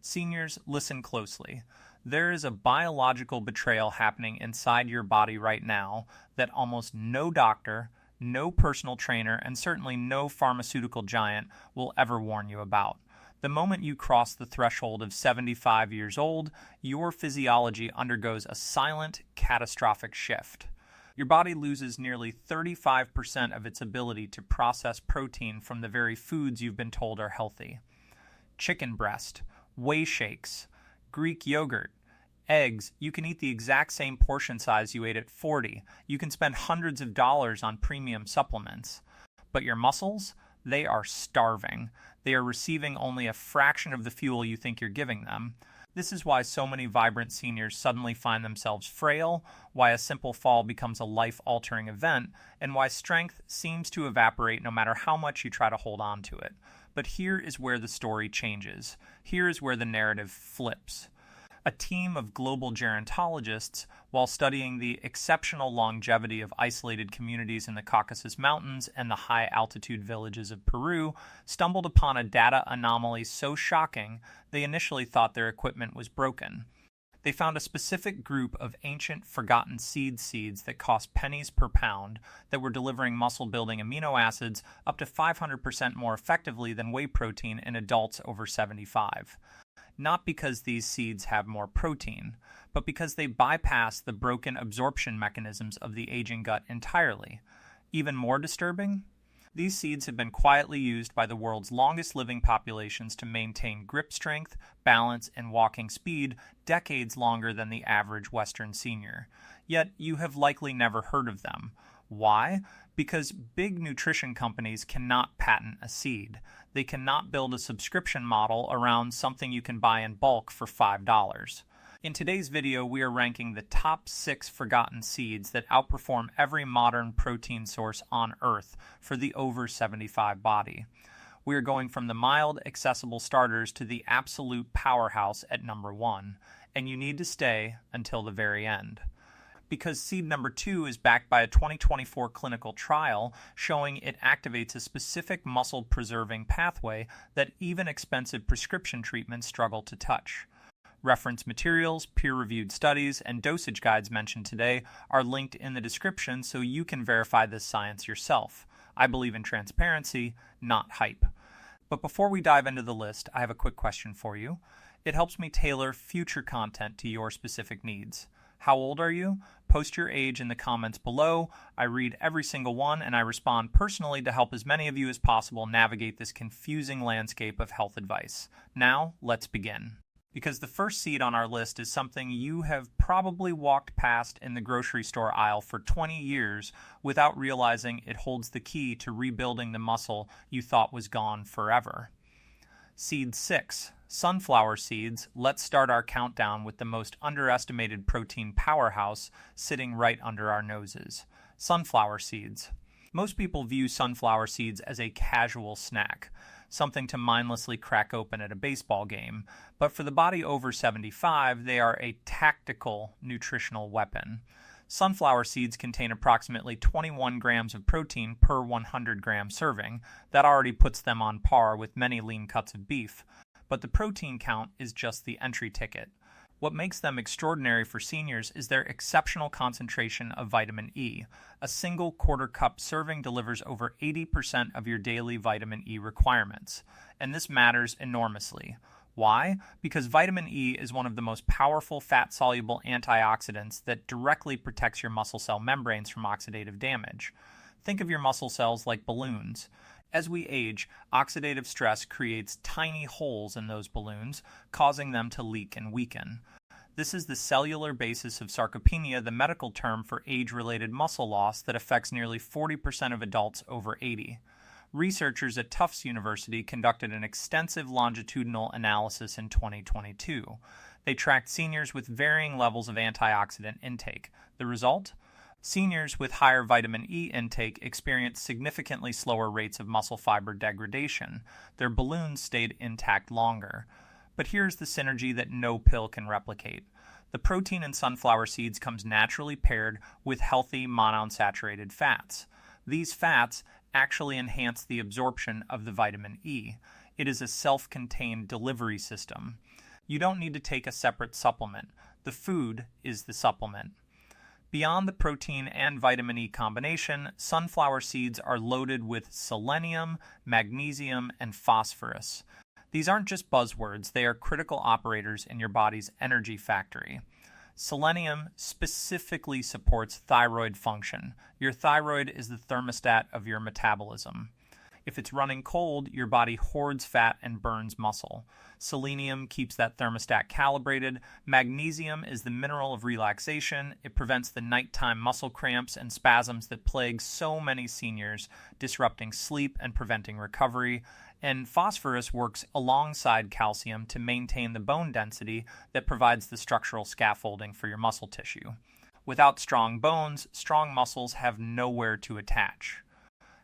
Seniors, listen closely. There is a biological betrayal happening inside your body right now that almost no doctor, no personal trainer, and certainly no pharmaceutical giant will ever warn you about. The moment you cross the threshold of 75 years old, your physiology undergoes a silent, catastrophic shift. Your body loses nearly 35% of its ability to process protein from the very foods you've been told are healthy. Chicken breast, whey shakes, Greek yogurt, eggs. You can eat the exact same portion size you ate at 40. You can spend hundreds of dollars on premium supplements. But your muscles, they are starving. They are receiving only a fraction of the fuel you think you're giving them. This is why so many vibrant seniors suddenly find themselves frail, why a simple fall becomes a life-altering event, and why strength seems to evaporate no matter how much you try to hold on to it. But here is where the story changes. Here is where the narrative flips. A team of global gerontologists, while studying the exceptional longevity of isolated communities in the Caucasus Mountains and the high-altitude villages of Peru, stumbled upon a data anomaly so shocking they initially thought their equipment was broken. They found a specific group of ancient, forgotten seeds that cost pennies per pound that were delivering muscle-building amino acids up to 500% more effectively than whey protein in adults over 75. Not because these seeds have more protein, but because they bypass the broken absorption mechanisms of the aging gut entirely. Even more disturbing? These seeds have been quietly used by the world's longest-living populations to maintain grip strength, balance, and walking speed decades longer than the average Western senior. Yet you have likely never heard of them. Why? Because big nutrition companies cannot patent a seed. They cannot build a subscription model around something you can buy in bulk for $5. In today's video, we are ranking the top 6 forgotten seeds that outperform every modern protein source on Earth for the over 75 body. We are going from the mild, accessible starters to the absolute powerhouse at number 1, and you need to stay until the very end. Because seed number 2 is backed by a 2024 clinical trial showing it activates a specific muscle-preserving pathway that even expensive prescription treatments struggle to touch. Reference materials, peer-reviewed studies, and dosage guides mentioned today are linked in the description so you can verify this science yourself. I believe in transparency, not hype. But before we dive into the list, I have a quick question for you. It helps me tailor future content to your specific needs. How old are you? Post your age in the comments below. I read every single one and I respond personally to help as many of you as possible navigate this confusing landscape of health advice. Now, let's begin. Because the first seed on our list is something you have probably walked past in the grocery store aisle for 20 years without realizing it holds the key to rebuilding the muscle you thought was gone forever. Seed 6. Sunflower seeds. Let's start our countdown with the most underestimated protein powerhouse sitting right under our noses. Sunflower seeds. Most people view sunflower seeds as a casual snack, something to mindlessly crack open at a baseball game, but for the body over 75, they are a tactical nutritional weapon. Sunflower seeds contain approximately 21 grams of protein per 100 gram serving. That already puts them on par with many lean cuts of beef. But the protein count is just the entry ticket. What makes them extraordinary for seniors is their exceptional concentration of vitamin E. A single quarter cup serving delivers over 80% of your daily vitamin E requirements. And this matters enormously. Why? Because vitamin E is one of the most powerful fat-soluble antioxidants that directly protects your muscle cell membranes from oxidative damage. Think of your muscle cells like balloons. As we age, oxidative stress creates tiny holes in those balloons, causing them to leak and weaken. This is the cellular basis of sarcopenia, the medical term for age-related muscle loss that affects nearly 40% of adults over 80. Researchers at Tufts University conducted an extensive longitudinal analysis in 2022. They tracked seniors with varying levels of antioxidant intake. The result? Seniors with higher vitamin E intake experienced significantly slower rates of muscle fiber degradation. Their balloons stayed intact longer. But here's the synergy that no pill can replicate. The protein in sunflower seeds comes naturally paired with healthy monounsaturated fats. These fats actually enhance the absorption of the vitamin E. It is a self-contained delivery system. You don't need to take a separate supplement. The food is the supplement. Beyond the protein and vitamin E combination, sunflower seeds are loaded with selenium, magnesium, and phosphorus. These aren't just buzzwords, they are critical operators in your body's energy factory. Selenium specifically supports thyroid function. Your thyroid is the thermostat of your metabolism. If it's running cold, your body hoards fat and burns muscle. Selenium keeps that thermostat calibrated. Magnesium is the mineral of relaxation. It prevents the nighttime muscle cramps and spasms that plague so many seniors, disrupting sleep and preventing recovery. And phosphorus works alongside calcium to maintain the bone density that provides the structural scaffolding for your muscle tissue. Without strong bones, strong muscles have nowhere to attach.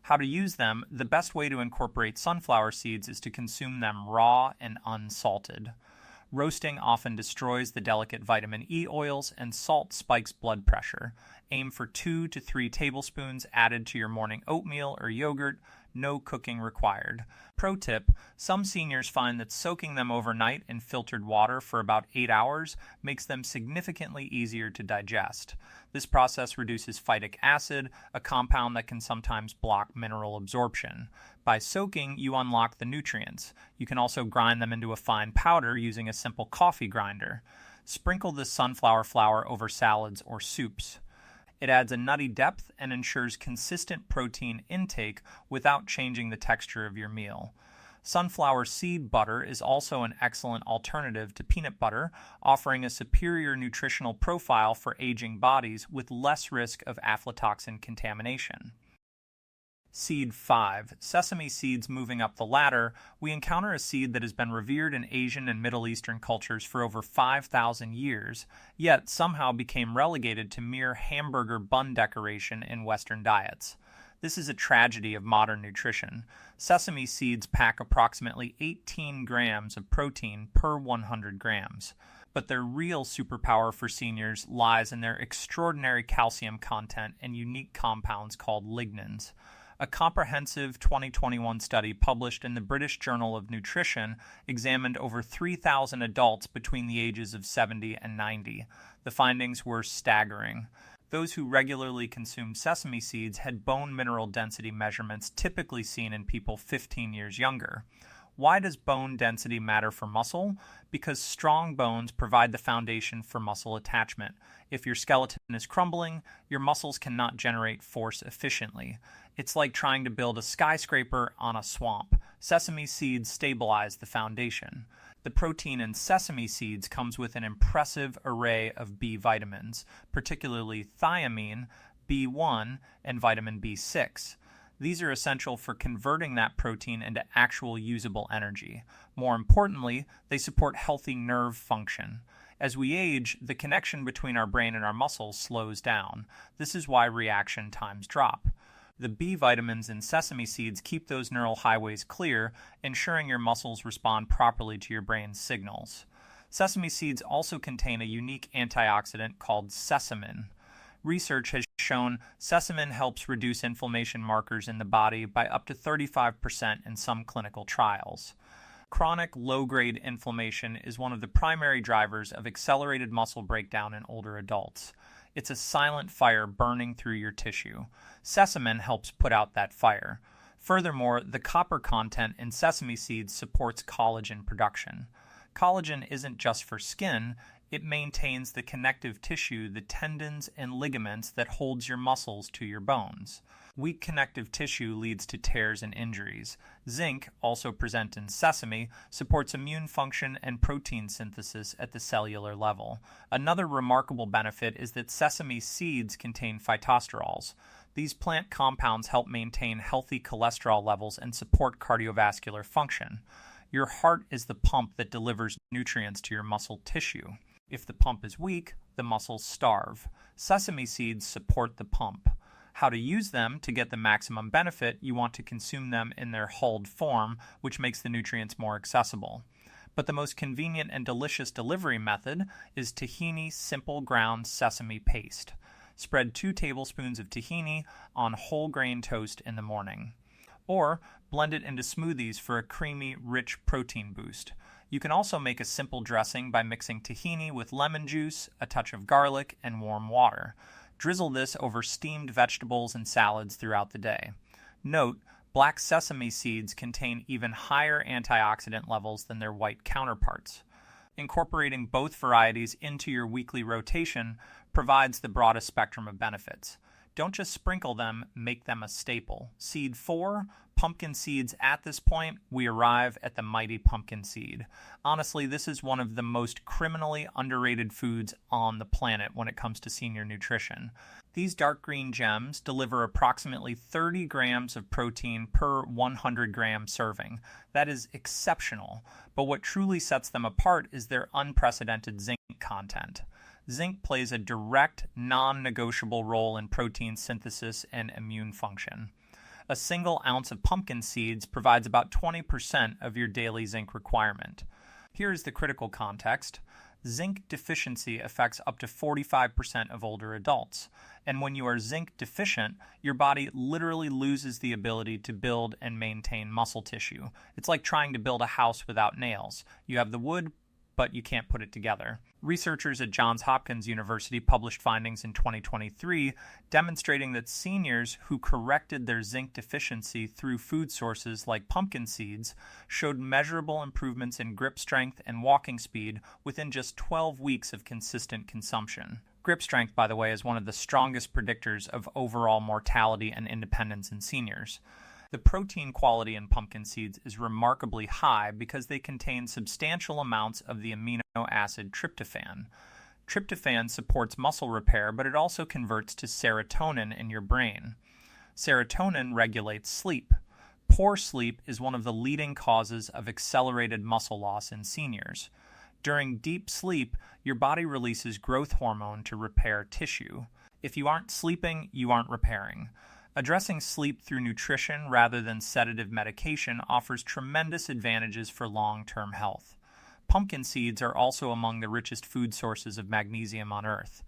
How to use them: the best way to incorporate sunflower seeds is to consume them raw and unsalted. Roasting often destroys the delicate vitamin E oils, and salt spikes blood pressure. Aim for 2 to 3 tablespoons added to your morning oatmeal or yogurt. No cooking required. Pro tip: some seniors find that soaking them overnight in filtered water for about 8 hours makes them significantly easier to digest. This process reduces phytic acid, a compound that can sometimes block mineral absorption. By soaking, you unlock the nutrients. You can also grind them into a fine powder using a simple coffee grinder. Sprinkle the sunflower flour over salads or soups. It adds a nutty depth and ensures consistent protein intake without changing the texture of your meal. Sunflower seed butter is also an excellent alternative to peanut butter, offering a superior nutritional profile for aging bodies with less risk of aflatoxin contamination. Seed 5. Sesame seeds. Moving up the ladder, we encounter a seed that has been revered in Asian and Middle Eastern cultures for over 5,000 years, yet somehow became relegated to mere hamburger bun decoration in Western diets. This is a tragedy of modern nutrition. Sesame seeds pack approximately 18 grams of protein per 100 grams. But their real superpower for seniors lies in their extraordinary calcium content and unique compounds called lignans. A comprehensive 2021 study published in the British Journal of Nutrition examined over 3,000 adults between the ages of 70 and 90. The findings were staggering. Those who regularly consumed sesame seeds had bone mineral density measurements typically seen in people 15 years younger. Why does bone density matter for muscle? Because strong bones provide the foundation for muscle attachment. If your skeleton is crumbling, your muscles cannot generate force efficiently. It's like trying to build a skyscraper on a swamp. Sesame seeds stabilize the foundation. The protein in sesame seeds comes with an impressive array of B vitamins, particularly thiamine, B1, and vitamin B6. These are essential for converting that protein into actual usable energy. More importantly, they support healthy nerve function. As we age, the connection between our brain and our muscles slows down. This is why reaction times drop. The B vitamins in sesame seeds keep those neural highways clear, ensuring your muscles respond properly to your brain's signals. Sesame seeds also contain a unique antioxidant called sesamin. Research has shown sesamin helps reduce inflammation markers in the body by up to 35% in some clinical trials. Chronic low-grade inflammation is one of the primary drivers of accelerated muscle breakdown in older adults. It's a silent fire burning through your tissue. Sesamin helps put out that fire. Furthermore, the copper content in sesame seeds supports collagen production. Collagen isn't just for skin, it maintains the connective tissue, the tendons and ligaments that holds your muscles to your bones. Weak connective tissue leads to tears and injuries. Zinc, also present in sesame, supports immune function and protein synthesis at the cellular level. Another remarkable benefit is that sesame seeds contain phytosterols. These plant compounds help maintain healthy cholesterol levels and support cardiovascular function. Your heart is the pump that delivers nutrients to your muscle tissue. If the pump is weak, the muscles starve. Sesame seeds support the pump. How to use them to get the maximum benefit: you want to consume them in their hulled form, which makes the nutrients more accessible. But the most convenient and delicious delivery method is tahini simple ground sesame paste. Spread 2 tablespoons of tahini on whole grain toast in the morning. Or blend it into smoothies for a creamy, rich protein boost. You can also make a simple dressing by mixing tahini with lemon juice, a touch of garlic, and warm water. Drizzle this over steamed vegetables and salads throughout the day. Note, black sesame seeds contain even higher antioxidant levels than their white counterparts. Incorporating both varieties into your weekly rotation provides the broadest spectrum of benefits. Don't just sprinkle them, make them a staple. Seed 4, pumpkin seeds. At this point, we arrive at the mighty pumpkin seed. Honestly, this is one of the most criminally underrated foods on the planet when it comes to senior nutrition. These dark green gems deliver approximately 30 grams of protein per 100 gram serving. That is exceptional, but what truly sets them apart is their unprecedented zinc content. Zinc plays a direct, non-negotiable role in protein synthesis and immune function. A single ounce of pumpkin seeds provides about 20% of your daily zinc requirement. Here is the critical context. Zinc deficiency affects up to 45% of older adults. And when you are zinc deficient, your body literally loses the ability to build and maintain muscle tissue. It's like trying to build a house without nails. You have the wood, but you can't put it together. Researchers at Johns Hopkins University published findings in 2023 demonstrating that seniors who corrected their zinc deficiency through food sources like pumpkin seeds showed measurable improvements in grip strength and walking speed within just 12 weeks of consistent consumption. Grip strength, by the way, is one of the strongest predictors of overall mortality and independence in seniors. The protein quality in pumpkin seeds is remarkably high because they contain substantial amounts of the amino acid tryptophan. Tryptophan supports muscle repair, but it also converts to serotonin in your brain. Serotonin regulates sleep. Poor sleep is one of the leading causes of accelerated muscle loss in seniors. During deep sleep, your body releases growth hormone to repair tissue. If you aren't sleeping, you aren't repairing. Addressing sleep through nutrition rather than sedative medication offers tremendous advantages for long-term health. Pumpkin seeds are also among the richest food sources of magnesium on Earth.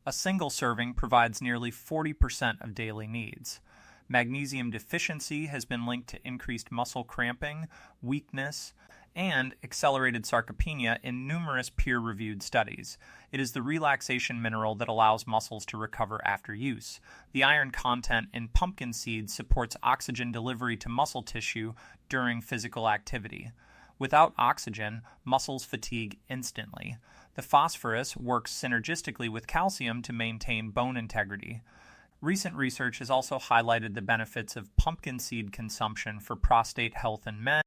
A single serving provides nearly 40% of daily needs. Magnesium deficiency has been linked to increased muscle cramping, weakness, and accelerated sarcopenia in numerous peer-reviewed studies. It is the relaxation mineral that allows muscles to recover after use. The iron content in pumpkin seeds supports oxygen delivery to muscle tissue during physical activity. Without oxygen, muscles fatigue instantly. The phosphorus works synergistically with calcium to maintain bone integrity. Recent research has also highlighted the benefits of pumpkin seed consumption for prostate health in men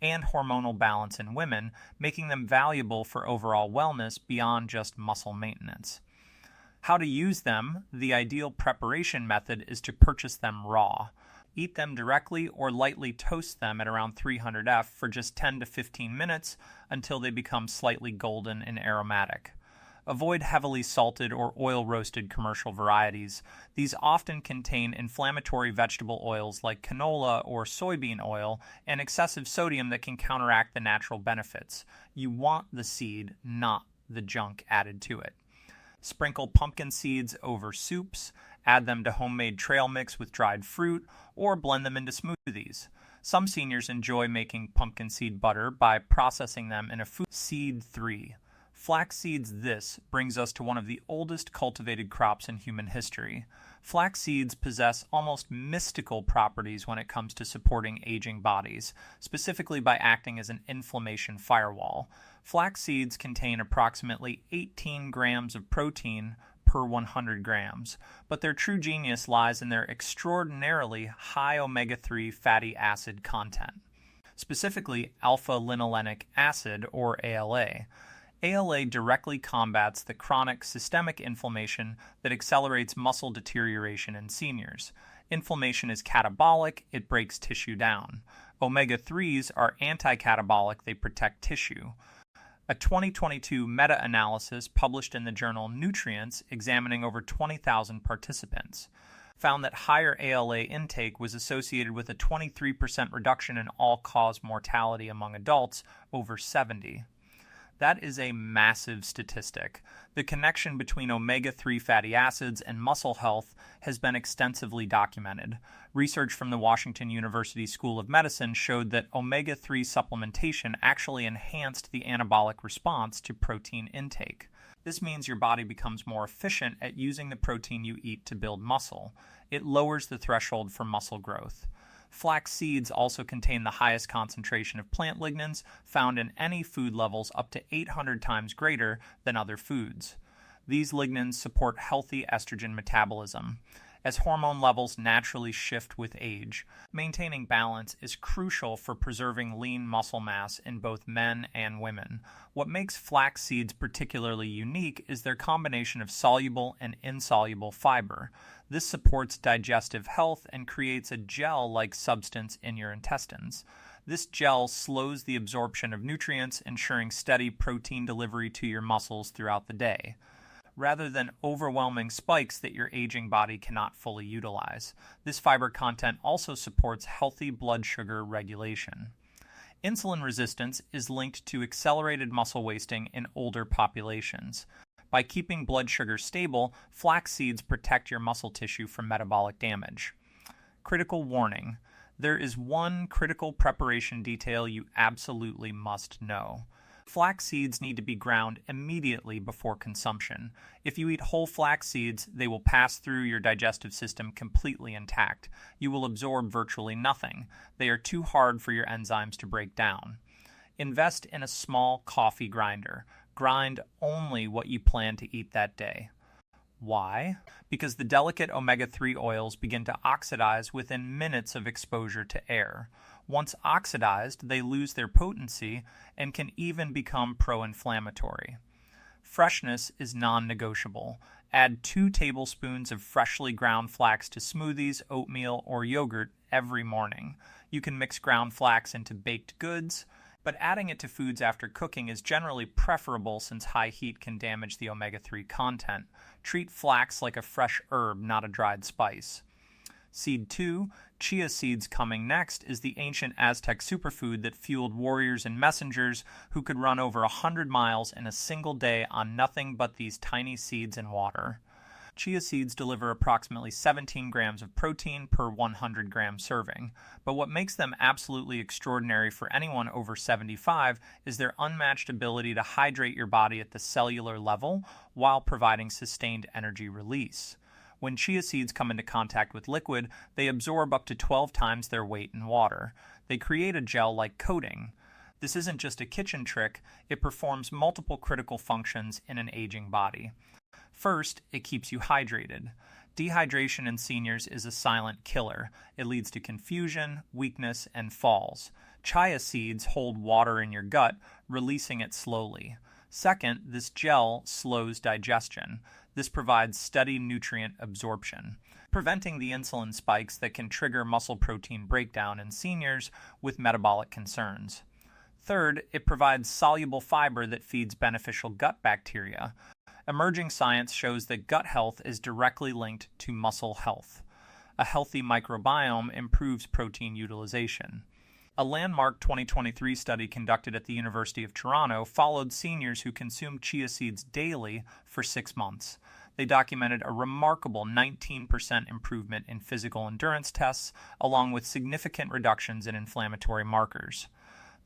and hormonal balance in women, making them valuable for overall wellness beyond just muscle maintenance. How to use them? The ideal preparation method is to purchase them raw. Eat them directly or lightly toast them at around 300 F for just 10 to 15 minutes until they become slightly golden and aromatic. Avoid heavily salted or oil-roasted commercial varieties. These often contain inflammatory vegetable oils like canola or soybean oil and excessive sodium that can counteract the natural benefits. You want the seed, not the junk added to it. Sprinkle pumpkin seeds over soups, add them to homemade trail mix with dried fruit, or blend them into smoothies. Some seniors enjoy making pumpkin seed butter by processing them in a food. Seed 3. Flax seeds. This brings us to one of the oldest cultivated crops in human history. Flax seeds possess almost mystical properties when it comes to supporting aging bodies, specifically by acting as an inflammation firewall. Flax seeds contain approximately 18 grams of protein per 100 grams, but their true genius lies in their extraordinarily high omega-3 fatty acid content, specifically alpha-linolenic acid, or ALA. ALA directly combats the chronic systemic inflammation that accelerates muscle deterioration in seniors. Inflammation is catabolic, it breaks tissue down. Omega-3s are anti-catabolic, they protect tissue. A 2022 meta-analysis published in the journal Nutrients, examining over 20,000 participants, found that higher ALA intake was associated with a 23% reduction in all-cause mortality among adults over 70. That is a massive statistic. The connection between omega-3 fatty acids and muscle health has been extensively documented. Research from the Washington University School of Medicine showed that omega-3 supplementation actually enhanced the anabolic response to protein intake. This means your body becomes more efficient at using the protein you eat to build muscle. It lowers the threshold for muscle growth. Flax seeds also contain the highest concentration of plant lignans found in any food levels, up to 800 times greater than other foods. These lignans support healthy estrogen metabolism. As hormone levels naturally shift with age, maintaining balance is crucial for preserving lean muscle mass in both men and women. What makes flax seeds particularly unique is their combination of soluble and insoluble fiber. This supports digestive health and creates a gel-like substance in your intestines. This gel slows the absorption of nutrients, ensuring steady protein delivery to your muscles throughout the day, rather than overwhelming spikes that your aging body cannot fully utilize. This fiber content also supports healthy blood sugar regulation. Insulin resistance is linked to accelerated muscle wasting in older populations. By keeping blood sugar stable, flax seeds protect your muscle tissue from metabolic damage. Critical warning: there is one critical preparation detail you absolutely must know. Flax seeds need to be ground immediately before consumption. If you eat whole flax seeds, they will pass through your digestive system completely intact. You will absorb virtually nothing. They are too hard for your enzymes to break down. Invest in a small coffee grinder. Grind only what you plan to eat that day. Why? Because the delicate omega-3 oils begin to oxidize within minutes of exposure to air. Once oxidized, they lose their potency and can even become pro-inflammatory. Freshness is non-negotiable. Add 2 tablespoons of freshly ground flax to smoothies, oatmeal, or yogurt every morning. You can mix ground flax into baked goods, but adding it to foods after cooking is generally preferable since high heat can damage the omega-3 content. Treat flax like a fresh herb, not a dried spice. Seed 2, chia seeds coming next, is the ancient Aztec superfood that fueled warriors and messengers who could run over 100 miles in a single day on nothing but these tiny seeds and water. Chia seeds deliver approximately 17 grams of protein per 100 gram serving, but what makes them absolutely extraordinary for anyone over 75 is their unmatched ability to hydrate your body at the cellular level while providing sustained energy release. When chia seeds come into contact with liquid, they absorb up to 12 times their weight in water. They create a gel-like coating. This isn't just a kitchen trick, it performs multiple critical functions in an aging body. First, it keeps you hydrated. Dehydration in seniors is a silent killer. It leads to confusion, weakness, and falls. Chia seeds hold water in your gut, releasing it slowly. Second, this gel slows digestion. This provides steady nutrient absorption, preventing the insulin spikes that can trigger muscle protein breakdown in seniors with metabolic concerns. Third, it provides soluble fiber that feeds beneficial gut bacteria. Emerging science shows that gut health is directly linked to muscle health. A healthy microbiome improves protein utilization. A landmark 2023 study conducted at the University of Toronto followed seniors who consumed chia seeds daily for 6 months. They documented a remarkable 19% improvement in physical endurance tests, along with significant reductions in inflammatory markers.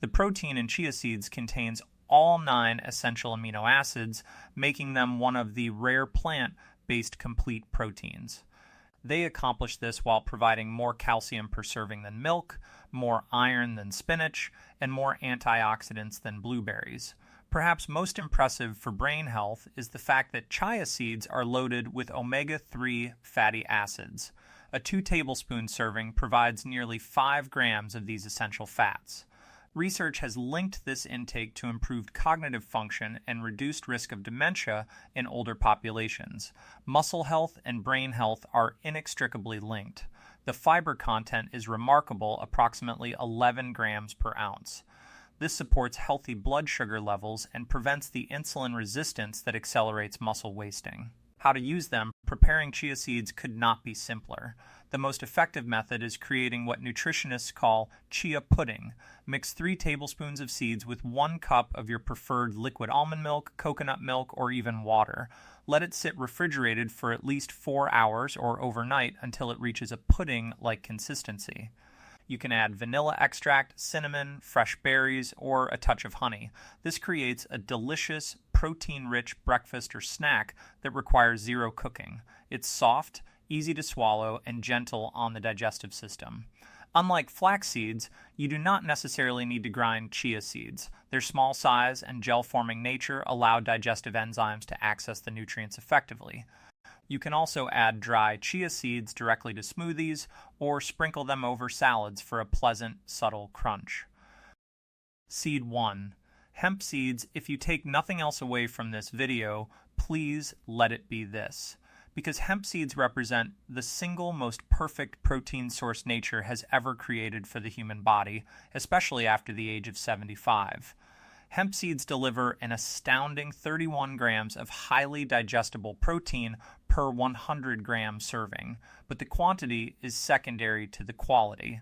The protein in chia seeds contains all 9 essential amino acids, making them one of the rare plant-based complete proteins. They accomplish this while providing more calcium per serving than milk, more iron than spinach, and more antioxidants than blueberries. Perhaps most impressive for brain health is the fact that chia seeds are loaded with omega-3 fatty acids. A 2 tablespoon serving provides nearly 5 grams of these essential fats. Research has linked this intake to improved cognitive function and reduced risk of dementia in older populations. Muscle health and brain health are inextricably linked. The fiber content is remarkable, approximately 11 grams per ounce. This supports healthy blood sugar levels and prevents the insulin resistance that accelerates muscle wasting. How to use them: preparing chia seeds could not be simpler. The most effective method is creating what nutritionists call chia pudding. Mix 3 tablespoons of seeds with 1 cup of your preferred liquid almond milk, coconut milk, or even water. Let it sit refrigerated for at least 4 hours or overnight until it reaches a pudding-like consistency. You can add vanilla extract, cinnamon, fresh berries, or a touch of honey. This creates a delicious, protein-rich breakfast or snack that requires 0 cooking. It's soft, easy to swallow, and gentle on the digestive system. Unlike flax seeds, you do not necessarily need to grind chia seeds. Their small size and gel-forming nature allow digestive enzymes to access the nutrients effectively. You can also add dry chia seeds directly to smoothies or sprinkle them over salads for a pleasant, subtle crunch. Seed 1. Hemp seeds, if you take nothing else away from this video, please let it be this. Because hemp seeds represent the single most perfect protein source nature has ever created for the human body, especially after the age of 75. Hemp seeds deliver an astounding 31 grams of highly digestible protein per 100 gram serving, but the quantity is secondary to the quality.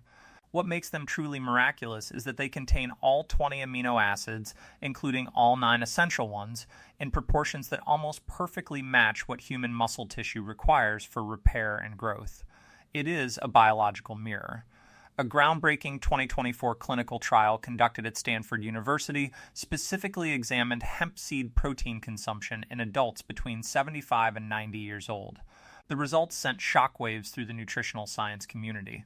What makes them truly miraculous is that they contain all 20 amino acids, including all 9 essential ones, in proportions that almost perfectly match what human muscle tissue requires for repair and growth. It is a biological mirror. A groundbreaking 2024 clinical trial conducted at Stanford University specifically examined hemp seed protein consumption in adults between 75 and 90 years old. The results sent shockwaves through the nutritional science community.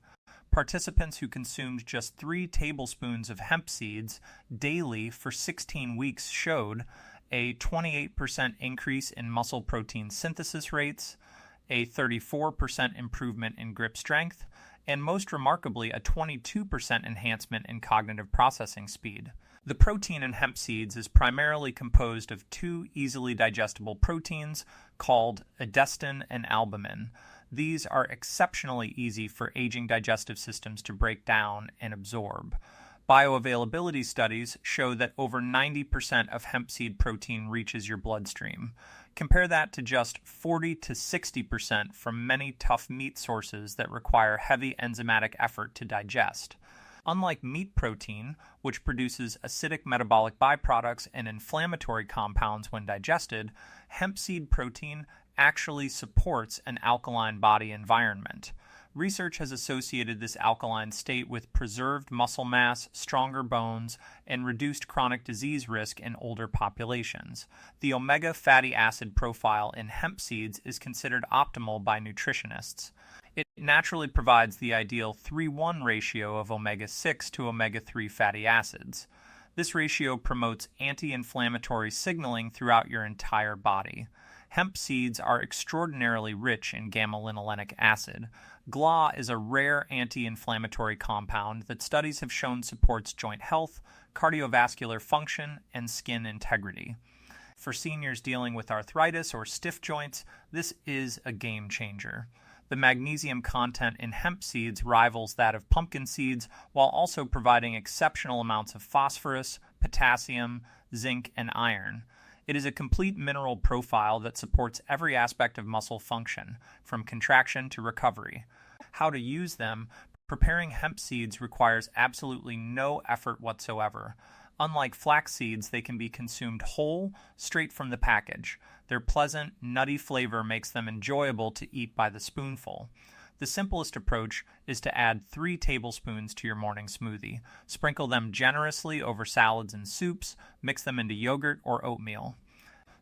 Participants who consumed just 3 tablespoons of hemp seeds daily for 16 weeks showed a 28% increase in muscle protein synthesis rates, a 34% improvement in grip strength, and most remarkably, a 22% enhancement in cognitive processing speed. The protein in hemp seeds is primarily composed of 2 easily digestible proteins called edestin and albumin. These are exceptionally easy for aging digestive systems to break down and absorb. Bioavailability studies show that over 90% of hemp seed protein reaches your bloodstream. Compare that to just 40 to 60% from many tough meat sources that require heavy enzymatic effort to digest. Unlike meat protein, which produces acidic metabolic byproducts and inflammatory compounds when digested, hemp seed protein actually supports an alkaline body environment. Research has associated this alkaline state with preserved muscle mass, stronger bones, and reduced chronic disease risk in older populations. The omega fatty acid profile in hemp seeds is considered optimal by nutritionists. It naturally provides the ideal 3:1 ratio of omega-6 to omega-3 fatty acids. This ratio promotes anti-inflammatory signaling throughout your entire body. Hemp seeds are extraordinarily rich in gamma-linolenic acid. GLA is a rare anti-inflammatory compound that studies have shown supports joint health, cardiovascular function, and skin integrity. For seniors dealing with arthritis or stiff joints, this is a game changer. The magnesium content in hemp seeds rivals that of pumpkin seeds while also providing exceptional amounts of phosphorus, potassium, zinc, and iron. It is a complete mineral profile that supports every aspect of muscle function, from contraction to recovery. How to use them? Preparing hemp seeds requires absolutely no effort whatsoever. Unlike flax seeds, they can be consumed whole, straight from the package. Their pleasant, nutty flavor makes them enjoyable to eat by the spoonful. The simplest approach is to add 3 tablespoons to your morning smoothie. Sprinkle them generously over salads and soups, mix them into yogurt or oatmeal.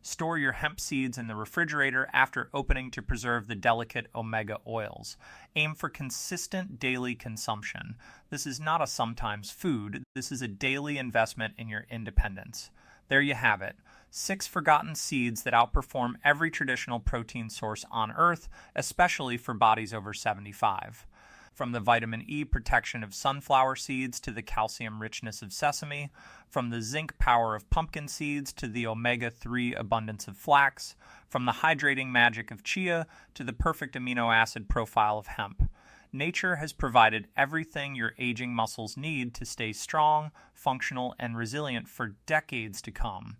Store your hemp seeds in the refrigerator after opening to preserve the delicate omega oils. Aim for consistent daily consumption. This is not a sometimes food, this is a daily investment in your independence. There you have it. 6 forgotten seeds that outperform every traditional protein source on Earth, especially for bodies over 75. From the vitamin E protection of sunflower seeds to the calcium richness of sesame, from the zinc power of pumpkin seeds to the omega-3 abundance of flax, from the hydrating magic of chia to the perfect amino acid profile of hemp. Nature has provided everything your aging muscles need to stay strong, functional, and resilient for decades to come.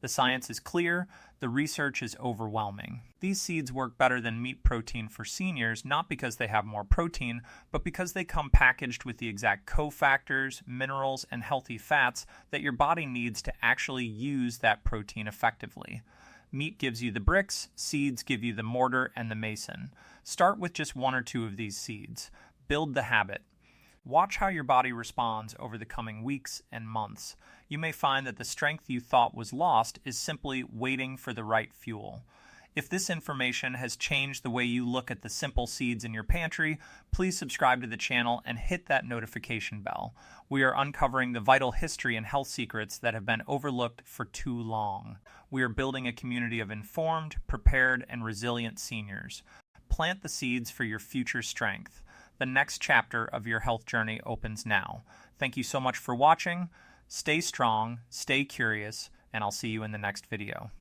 The science is clear, the research is overwhelming. These seeds work better than meat protein for seniors, not because they have more protein, but because they come packaged with the exact cofactors, minerals, and healthy fats that your body needs to actually use that protein effectively. Meat gives you the bricks, seeds give you the mortar and the mason. Start with just one or two of these seeds. Build the habit. Watch how your body responds over the coming weeks and months. You may find that the strength you thought was lost is simply waiting for the right fuel. If this information has changed the way you look at the simple seeds in your pantry, please subscribe to the channel and hit that notification bell. We are uncovering the vital history and health secrets that have been overlooked for too long. We are building a community of informed, prepared, and resilient seniors. Plant the seeds for your future strength. The next chapter of your health journey opens now. Thank you so much for watching. Stay strong, stay curious, and I'll see you in the next video.